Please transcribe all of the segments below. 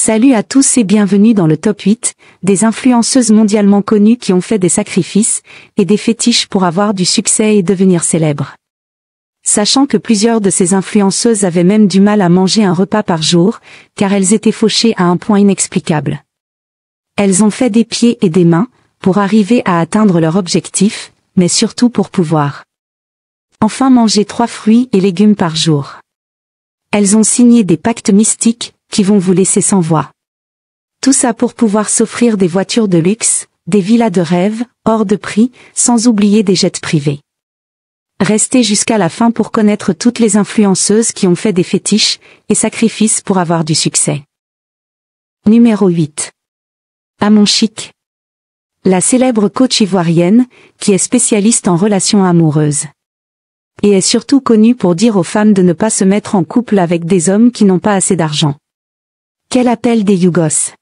Salut à tous et bienvenue dans le top 8, des influenceuses mondialement connues qui ont fait des sacrifices et des fétiches pour avoir du succès et devenir célèbres. Sachant que plusieurs de ces influenceuses avaient même du mal à manger un repas par jour, car elles étaient fauchées à un point inexplicable. Elles ont fait des pieds et des mains, pour arriver à atteindre leur objectif, mais surtout pour pouvoir enfin manger 3 fruits et légumes par jour. Elles ont signé des pactes mystiques, qui vont vous laisser sans voix. Tout ça pour pouvoir s'offrir des voitures de luxe, des villas de rêve, hors de prix, sans oublier des jets privés. Restez jusqu'à la fin pour connaître toutes les influenceuses qui ont fait des fétiches et sacrifices pour avoir du succès. Numéro 8. Amon Chic. La célèbre coach ivoirienne, qui est spécialiste en relations amoureuses. Et est surtout connue pour dire aux femmes de ne pas se mettre en couple avec des hommes qui n'ont pas assez d'argent. Qu'elle appelle des Yougos.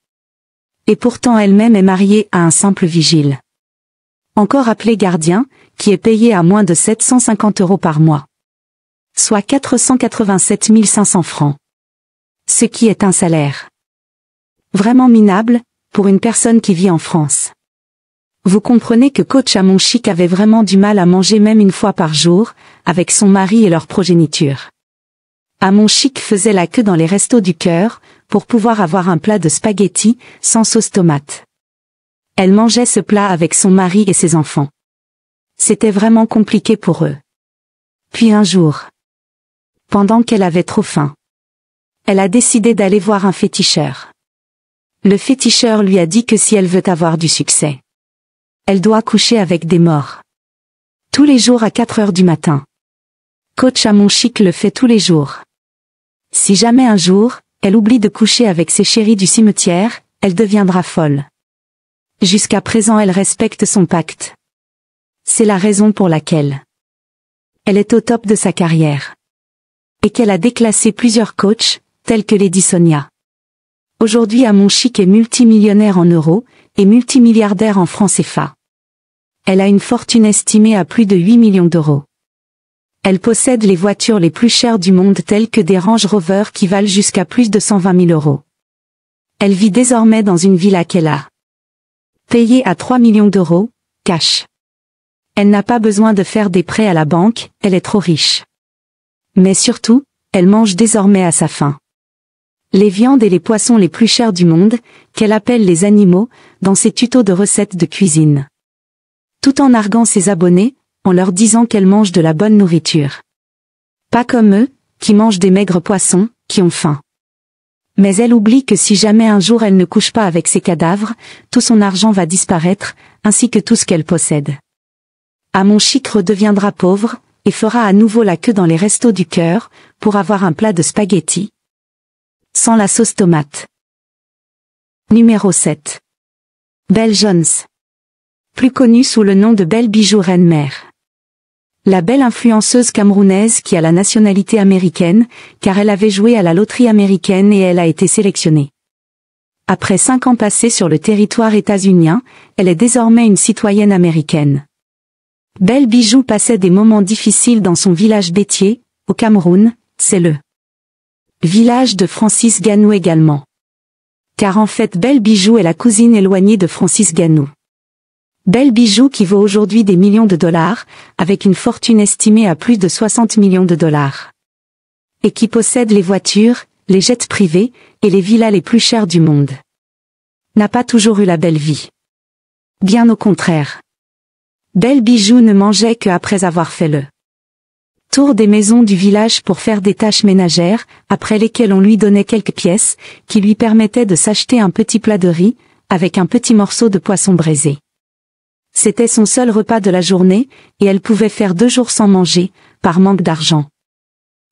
Et pourtant elle-même est mariée à un simple vigile. Encore appelé gardien, qui est payé à moins de 750 € par mois. Soit 487 500 francs. Ce qui est un salaire vraiment minable, pour une personne qui vit en France. Vous comprenez que coach Amon Chic avait vraiment du mal à manger même une fois par jour, avec son mari et leur progéniture. Amon Chic faisait la queue dans les restos du cœur, pour pouvoir avoir un plat de spaghettis, sans sauce tomate. Elle mangeait ce plat avec son mari et ses enfants. C'était vraiment compliqué pour eux. Puis un jour, pendant qu'elle avait trop faim, elle a décidé d'aller voir un féticheur. Le féticheur lui a dit que si elle veut avoir du succès, elle doit coucher avec des morts. Tous les jours à 4 heures du matin. Coach Amon Chic le fait tous les jours. Si jamais un jour, elle oublie de coucher avec ses chéris du cimetière, elle deviendra folle. Jusqu'à présent elle respecte son pacte. C'est la raison pour laquelle elle est au top de sa carrière. Et qu'elle a déclassé plusieurs coachs, tels que Lady Sonia. Aujourd'hui Amon Chic est multimillionnaire en euros, et multimilliardaire en francs CFA. Elle a une fortune estimée à plus de 8 millions d'euros. Elle possède les voitures les plus chères du monde telles que des Range Rover qui valent jusqu'à plus de 120 000 €. Elle vit désormais dans une villa qu'elle a payée à 3 millions d'euros, cash. Elle n'a pas besoin de faire des prêts à la banque, elle est trop riche. Mais surtout, elle mange désormais à sa faim. Les viandes et les poissons les plus chers du monde, qu'elle appelle les animaux, dans ses tutos de recettes de cuisine. Tout en narguant ses abonnés, en leur disant qu'elle mange de la bonne nourriture. Pas comme eux, qui mangent des maigres poissons, qui ont faim. Mais elle oublie que si jamais un jour elle ne couche pas avec ses cadavres, tout son argent va disparaître, ainsi que tout ce qu'elle possède. Amon Chic redeviendra pauvre, et fera à nouveau la queue dans les restos du cœur, pour avoir un plat de spaghettis. Sans la sauce tomate. Numéro 7. Belle Jones. Plus connue sous le nom de Belle Bijou Reine-Mère. La belle influenceuse camerounaise qui a la nationalité américaine, car elle avait joué à la loterie américaine et elle a été sélectionnée. Après 5 ans passés sur le territoire états-unien, elle est désormais une citoyenne américaine. Belle Bijou passait des moments difficiles dans son village Bétier, au Cameroun, c'est le village de Francis Ganou également. Car en fait Belle Bijou est la cousine éloignée de Francis Ganou. Belle Bijou qui vaut aujourd'hui des millions de dollars, avec une fortune estimée à plus de 60 millions de dollars. Et qui possède les voitures, les jets privés, et les villas les plus chères du monde. N'a pas toujours eu la belle vie. Bien au contraire. Belle Bijou ne mangeait que après avoir fait le tour des maisons du village pour faire des tâches ménagères, après lesquelles on lui donnait quelques pièces, qui lui permettaient de s'acheter un petit plat de riz, avec un petit morceau de poisson braisé. C'était son seul repas de la journée, et elle pouvait faire 2 jours sans manger, par manque d'argent.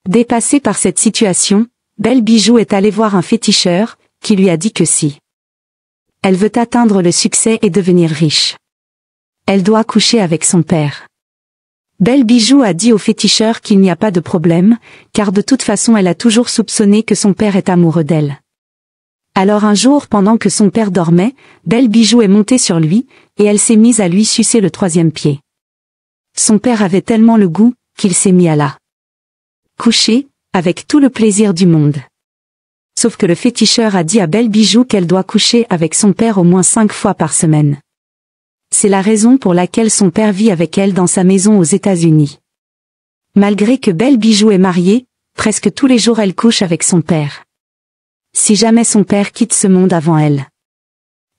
Dépassée par cette situation, Belle Bijou est allée voir un féticheur, qui lui a dit que si elle veut atteindre le succès et devenir riche, elle doit coucher avec son père. Belle Bijou a dit au féticheur qu'il n'y a pas de problème, car de toute façon elle a toujours soupçonné que son père est amoureux d'elle. Alors un jour pendant que son père dormait, Belle Bijou est montée sur lui, et elle s'est mise à lui sucer le 3e pied. Son père avait tellement le goût, qu'il s'est mis à la coucher, avec tout le plaisir du monde. Sauf que le féticheur a dit à Belle Bijou qu'elle doit coucher avec son père au moins 5 fois par semaine. C'est la raison pour laquelle son père vit avec elle dans sa maison aux États-Unis. Malgré que Belle Bijou est mariée, presque tous les jours elle couche avec son père. Si jamais son père quitte ce monde avant elle,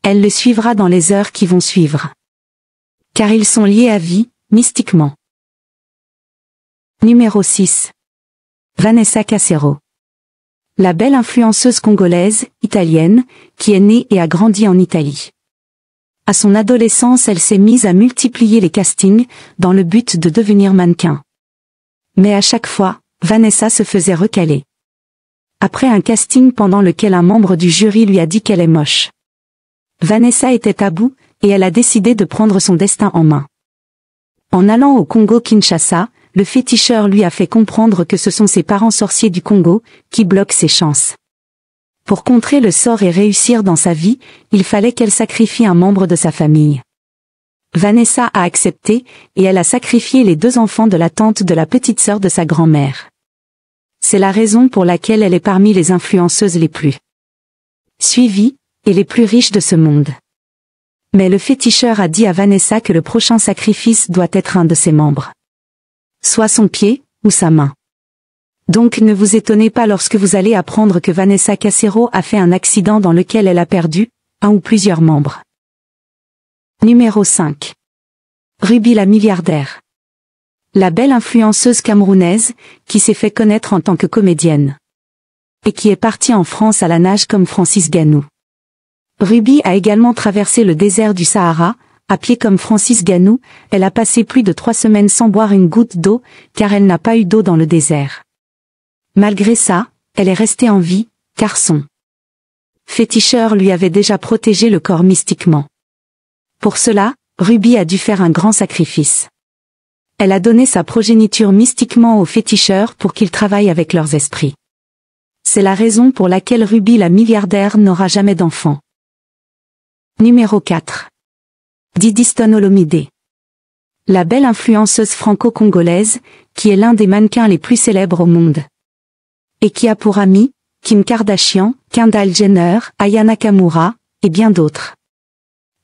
elle le suivra dans les heures qui vont suivre. Car ils sont liés à vie, mystiquement. Numéro 6. Vanessa Cassero. La belle influenceuse congolaise, italienne, qui est née et a grandi en Italie. À son adolescence, elle s'est mise à multiplier les castings, dans le but de devenir mannequin. Mais à chaque fois, Vanessa se faisait recaler. Après un casting pendant lequel un membre du jury lui a dit qu'elle est moche, Vanessa était à bout, et elle a décidé de prendre son destin en main. En allant au Congo-Kinshasa, le féticheur lui a fait comprendre que ce sont ses parents sorciers du Congo, qui bloquent ses chances. Pour contrer le sort et réussir dans sa vie, il fallait qu'elle sacrifie un membre de sa famille. Vanessa a accepté, et elle a sacrifié les 2 enfants de la tante de la petite sœur de sa grand-mère. C'est la raison pour laquelle elle est parmi les influenceuses les plus suivies, et les plus riches de ce monde. Mais le féticheur a dit à Vanessa que le prochain sacrifice doit être un de ses membres. Soit son pied, ou sa main. Donc ne vous étonnez pas lorsque vous allez apprendre que Vanessa Cassero a fait un accident dans lequel elle a perdu un ou plusieurs membres. Numéro 5. Ruby la milliardaire. La belle influenceuse camerounaise, qui s'est fait connaître en tant que comédienne. Et qui est partie en France à la nage comme Francis Ganou. Ruby a également traversé le désert du Sahara, à pied comme Francis Ganou, elle a passé plus de 3 semaines sans boire une goutte d'eau, car elle n'a pas eu d'eau dans le désert. Malgré ça, elle est restée en vie, car son féticheur lui avait déjà protégé le corps mystiquement. Pour cela, Ruby a dû faire un grand sacrifice. Elle a donné sa progéniture mystiquement aux féticheurs pour qu'ils travaillent avec leurs esprits. C'est la raison pour laquelle Ruby la milliardaire n'aura jamais d'enfant. Numéro 4. Didiston Olomide. La belle influenceuse franco-congolaise, qui est l'un des mannequins les plus célèbres au monde. Et qui a pour amis, Kim Kardashian, Kendall Jenner, Aya Nakamura, et bien d'autres.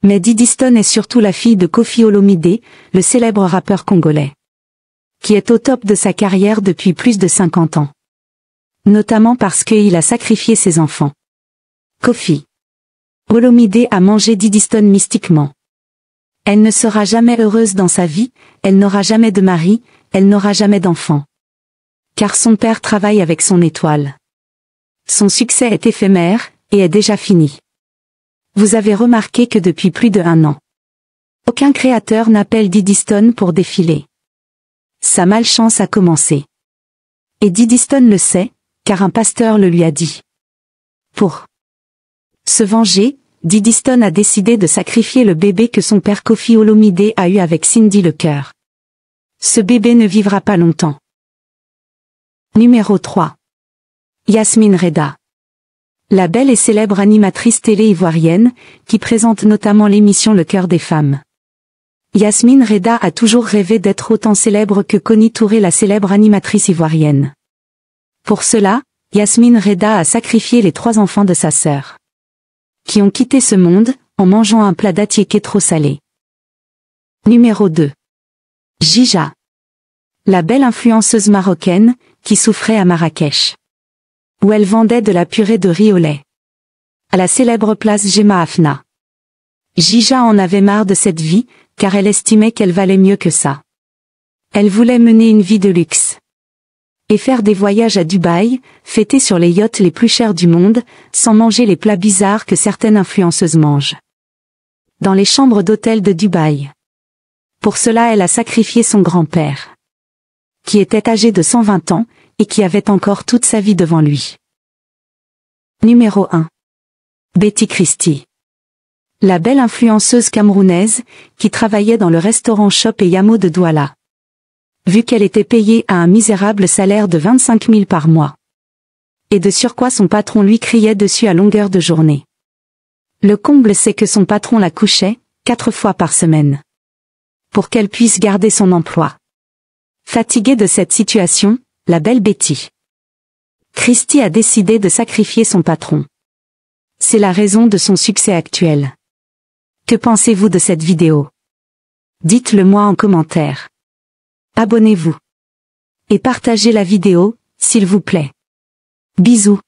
Mais Didiston est surtout la fille de Koffi Olomide, le célèbre rappeur congolais. Qui est au top de sa carrière depuis plus de 50 ans. Notamment parce qu'il a sacrifié ses enfants. Koffi Olomide a mangé Didiston mystiquement. Elle ne sera jamais heureuse dans sa vie, elle n'aura jamais de mari, elle n'aura jamais d'enfant. Car son père travaille avec son étoile. Son succès est éphémère, et est déjà fini. Vous avez remarqué que depuis plus de 1 an, aucun créateur n'appelle Didiston pour défiler. Sa malchance a commencé. Et Didiston le sait, car un pasteur le lui a dit. Pour se venger, Didiston a décidé de sacrifier le bébé que son père Koffi Olomide a eu avec Cindy Lecœur. Ce bébé ne vivra pas longtemps. Numéro 3. Yasmine Reda. La belle et célèbre animatrice télé ivoirienne, qui présente notamment l'émission Le Cœur des femmes. Yasmine Reda a toujours rêvé d'être autant célèbre que Connie Touré, la célèbre animatrice ivoirienne. Pour cela, Yasmine Reda a sacrifié les 3 enfants de sa sœur, qui ont quitté ce monde, en mangeant un plat d'attiéké trop salé. Numéro 2. Jija. La belle influenceuse marocaine, qui souffrait à Marrakech. Où elle vendait de la purée de riz au lait. À la célèbre place Gemma Afna. Jija en avait marre de cette vie, car elle estimait qu'elle valait mieux que ça. Elle voulait mener une vie de luxe. Et faire des voyages à Dubaï, fêter sur les yachts les plus chers du monde, sans manger les plats bizarres que certaines influenceuses mangent. Dans les chambres d'hôtel de Dubaï. Pour cela elle a sacrifié son grand-père, qui était âgé de 120 ans, et qui avait encore toute sa vie devant lui. Numéro 1. Betty Christie. La belle influenceuse camerounaise, qui travaillait dans le restaurant Shop et Yamo de Douala. Vu qu'elle était payée à un misérable salaire de 25 000 par mois. Et de surcroît son patron lui criait dessus à longueur de journée. Le comble c'est que son patron la couchait, 4 fois par semaine. Pour qu'elle puisse garder son emploi. Fatiguée de cette situation, la belle Betty Christy a décidé de sacrifier son patron. C'est la raison de son succès actuel. Que pensez-vous de cette vidéo? Dites-le moi en commentaire. Abonnez-vous. Et partagez la vidéo, s'il vous plaît. Bisous.